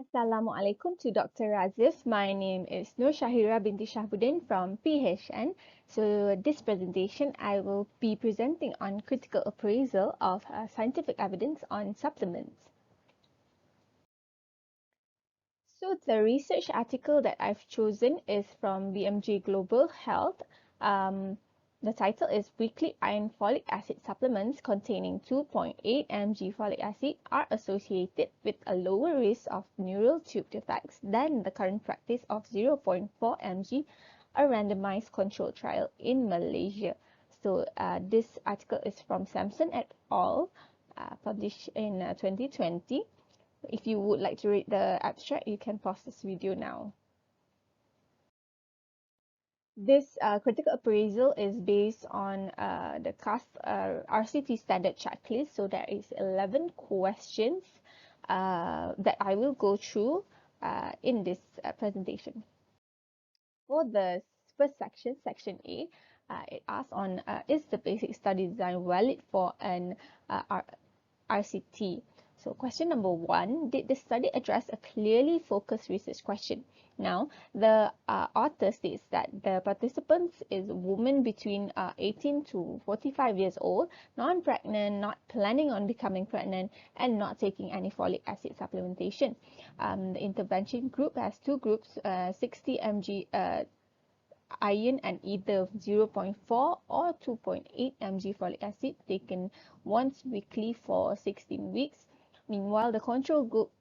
Assalamualaikum to Dr. Razif. My name is Nur Shahira binti Shahbuddin from PHN. So this presentation I will be presenting on critical appraisal of scientific evidence on supplements. So the research article that I've chosen is from BMJ Global Health. The title is Weekly Iron Folic Acid Supplements containing 2.8 mg folic acid are associated with a lower risk of neural tube defects than the current practice of 0.4 mg, a randomized controlled trial in Malaysia. So this article is from Samson et al., published in 2020. If you would like to read the abstract, you can pause this video now. This critical appraisal is based on the CAST RCT standard checklist. So there is 11 questions that I will go through in this presentation. For the first section, section A, it asks on is the basic study design valid for an RCT? So question number 1, did the study address a clearly focused research question? Now, the author states that the participants is a woman between 18 to 45 years old, non-pregnant, not planning on becoming pregnant, and not taking any folic acid supplementation. The intervention group has two groups, 60 mg iron and either 0.4 or 2.8 mg folic acid taken once weekly for 16 weeks. Meanwhile, the control group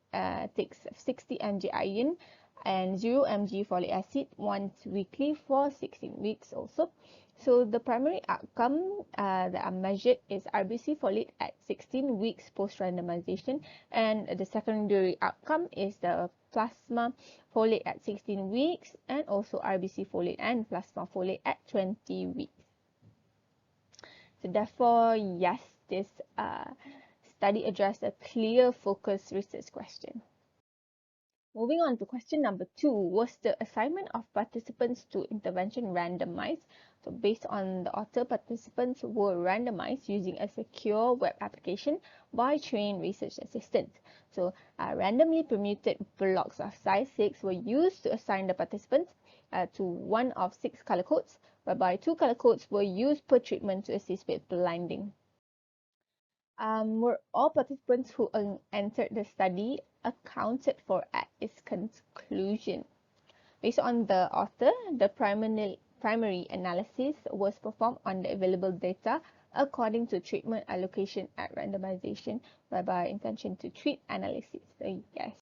takes 60 mg iron and 0 mg folic acid once weekly for 16 weeks also. So the primary outcome that are measured is RBC folate at 16 weeks post-randomization, and the secondary outcome is the plasma folate at 16 weeks and also RBC folate and plasma folate at 20 weeks. So therefore, yes, this study addressed a clear focused research question. Moving on to question number 2, was the assignment of participants to intervention randomized? So based on the author, participants were randomized using a secure web application by trained research assistants. So randomly permuted blocks of size 6 were used to assign the participants to one of 6 color codes, whereby 2 color codes were used per treatment to assist with blinding. Were all participants who entered the study accounted for at its conclusion? Based on the author, the primary analysis was performed on the available data according to treatment allocation at randomization, whereby intention to treat analysis. So yes.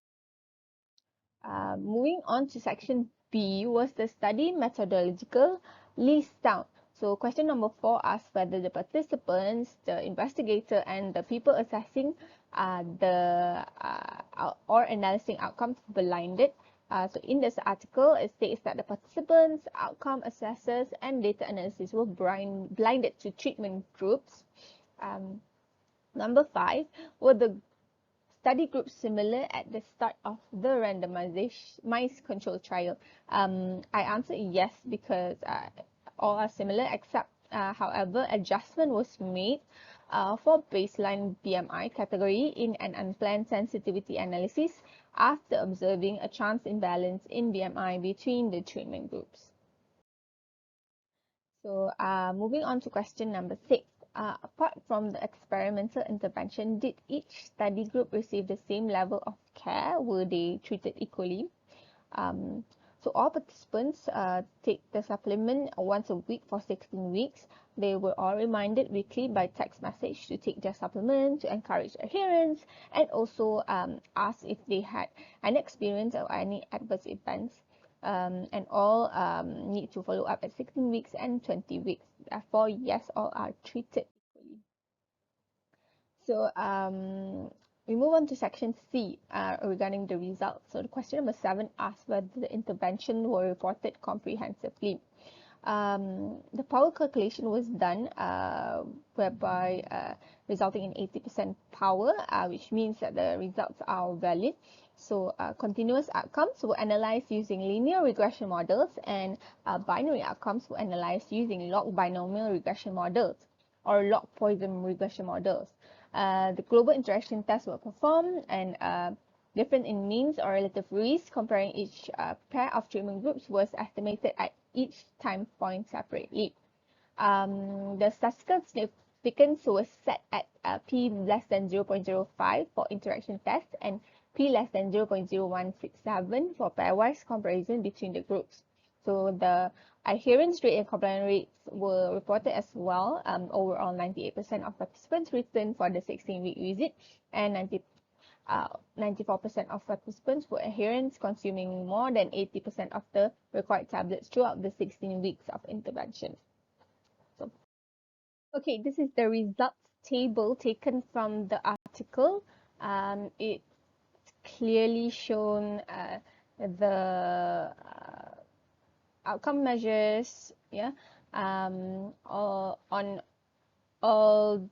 Moving on to section B, was the study methodologically sound? So question number 4 asks whether the participants, the investigator, and the people assessing or analyzing outcomes blinded. So in this article, it states that the participants, outcome assessors, and data analysis were blinded to treatment groups. Number 5, were the study groups similar at the start of the randomized control trial? I answered yes, because all are similar, except however, adjustment was made for baseline BMI category in an unplanned sensitivity analysis after observing a chance imbalance in BMI between the treatment groups. So moving on to question number 6. Apart from the experimental intervention, did each study group receive the same level of care? Were they treated equally? So all participants take the supplement once a week for 16 weeks. They were all reminded weekly by text message to take their supplement to encourage adherence, and also asked if they had any experience or any adverse events. And all need to follow up at 16 weeks and 20 weeks. Therefore, yes, all are treated equally. So we move on to section C regarding the results. So the question number 7 asks whether the intervention were reported comprehensively. The power calculation was done whereby resulting in 80% power, which means that the results are valid. So continuous outcomes were analyzed using linear regression models, and binary outcomes were analyzed using log binomial regression models or log Poisson regression models. The global interaction tests were performed, and Difference in means or relative risk comparing each pair of treatment groups was estimated at each time point separately. The statistical significance was set at p less than 0.05 for interaction test and p less than 0.0167 for pairwise comparison between the groups. So the adherence rate and compliance rates were reported as well. Overall, 98% of participants returned for the 16-week visit, and 94% of participants were adherents, consuming more than 80% of the required tablets throughout the 16 weeks of intervention. So, okay, this is the results table taken from the article. It's clearly shown the outcome measures, yeah, on all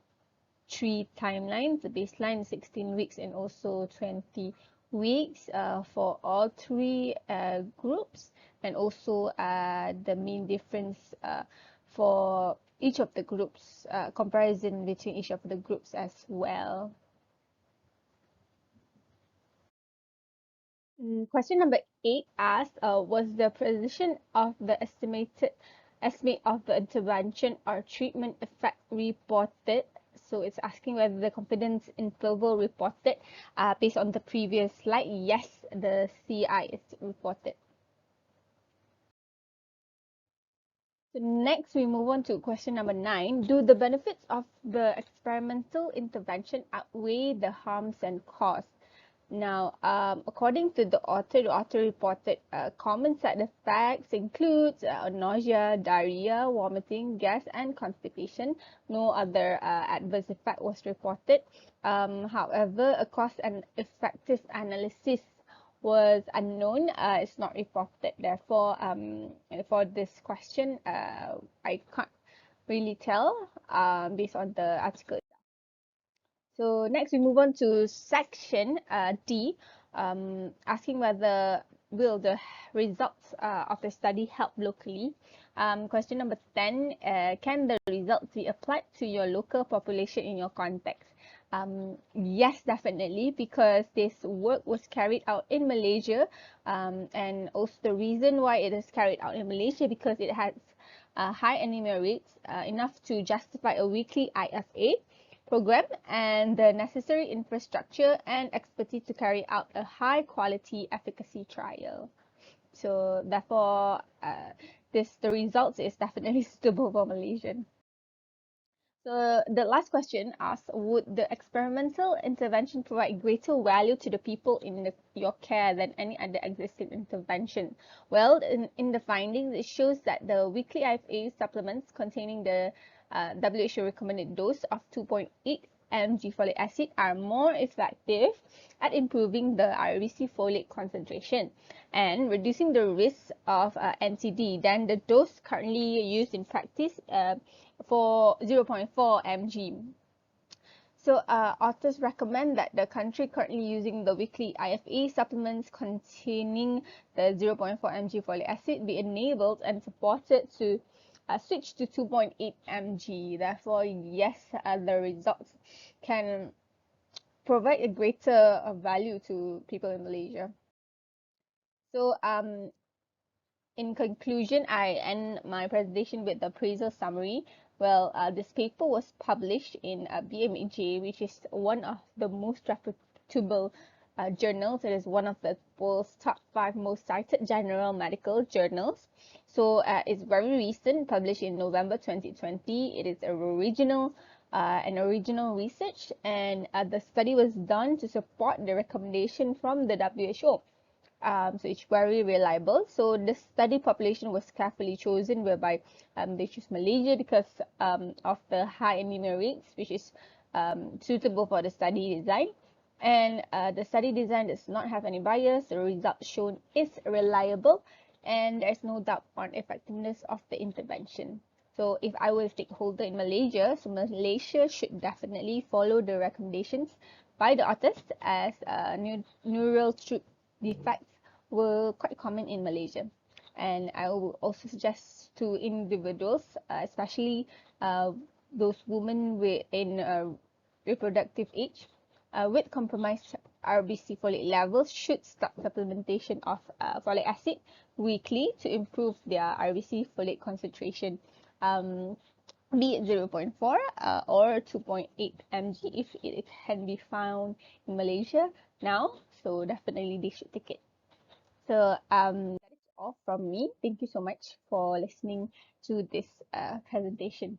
three timelines. The baseline is 16 weeks and also 20 weeks for all three groups, and also the mean difference for each of the groups, comparison between each of the groups as well. Question number 8 asks, was the precision of the estimate of the intervention or treatment effect reported? So it's asking whether the confidence interval reported based on the previous slide. Yes, the CI is reported. So next, we move on to question number 9. Do the benefits of the experimental intervention outweigh the harms and costs? Now, according to the author reported common side effects includes nausea, diarrhea, vomiting, gas, and constipation. No other adverse effect was reported. However, a cost and effective analysis was unknown. It's not reported. Therefore, for this question, I can't really tell based on the article. So next we move on to section D, asking whether will the results of the study help locally. Question number 10, can the results be applied to your local population in your context? Yes, definitely, because this work was carried out in Malaysia, and also the reason why it is carried out in Malaysia because it has high anemia rates enough to justify a weekly IFA program and the necessary infrastructure and expertise to carry out a high quality efficacy trial. So therefore, the results is definitely suitable for Malaysian. So the last question asks, would the experimental intervention provide greater value to the people in your care than any other existing intervention? Well, in the findings, it shows that the weekly IFA supplements containing the WHO recommended dose of 2.8 mg folic acid are more effective at improving the RBC folate concentration and reducing the risk of NCD than the dose currently used in practice for 0.4 mg. So authors recommend that the country currently using the weekly IFA supplements containing the 0.4 mg folic acid be enabled and supported to switch to 2.8 mg. Therefore, yes, the results can provide a greater value to people in Malaysia. So in conclusion, I end my presentation with the appraisal summary. Well, this paper was published in BMJ, which is one of the most reputable journals. It is one of the world's top 5 most cited general medical journals. So it's very recent, published in November 2020. It is an original research, and the study was done to support the recommendation from the WHO. So it's very reliable. So the study population was carefully chosen, whereby they choose Malaysia because of the high anemia rates, which is suitable for the study design. And the study design does not have any bias. The result shown is reliable, and there's no doubt on effectiveness of the intervention. So if I were a stakeholder in Malaysia, so Malaysia should definitely follow the recommendations by the authors, as neural tube defects were quite common in Malaysia. And I will also suggest to individuals, especially those women in reproductive age with compromised RBC folate levels should start supplementation of folic acid weekly to improve their RBC folate concentration. Be it 0.4 or 2.8 mg if it can be found in Malaysia now. So definitely they should take it. So that is all from me. Thank you so much for listening to this presentation.